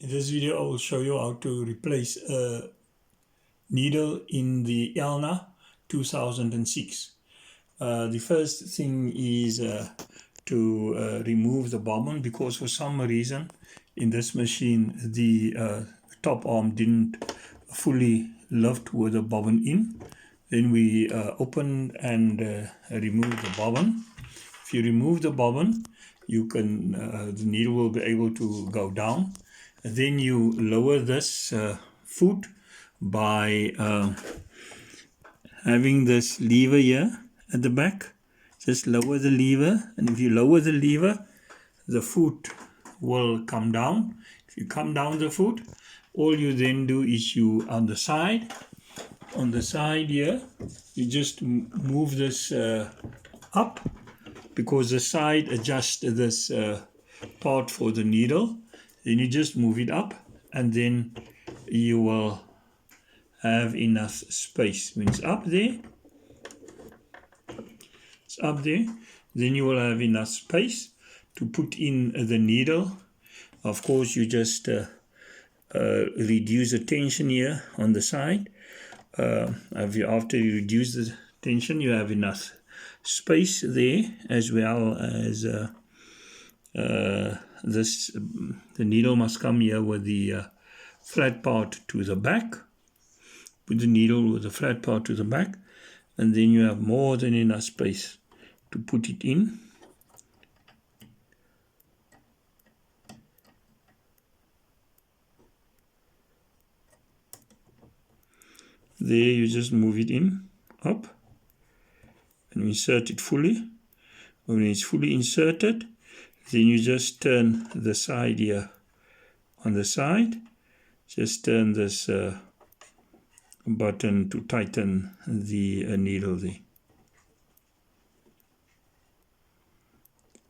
In this video, I will show you how to replace a needle in the Elna 2006. The first thing is to remove the bobbin, because for some reason in this machine the top arm didn't fully lift with the bobbin in. Then we open and remove the bobbin. If you remove the bobbin, you can the needle will be able to go down. Then you lower this foot by having this lever here at the back. Just lower the lever, and if you lower the lever, the foot will come down. If you come down the foot, all you then do is you on the side here, you just move this up, because the side adjusts this part for the needle. Then you just move it up, and then you will have enough space. When it's up there, then you will have enough space to put in the needle. Of course, you just reduce the tension here on the side. After you reduce the tension, you have enough space there, as well as the needle must come here with the flat part to the back. Put the needle with the flat part to the back, and then you have more than enough space to put it in. There you just move it in, up, and insert it fully. When it's fully inserted, then you just turn the side here. On the side, just turn this button to tighten the needle there.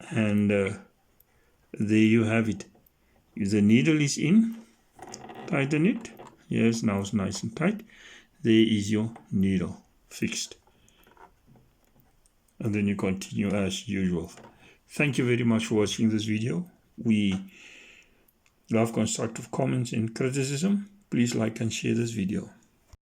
And there you have it. If the needle is in, tighten it. Yes, now it's nice and tight. There is your needle fixed. And then you continue as usual. Thank you very much for watching this video. We love constructive comments and criticism. Please like and share this video.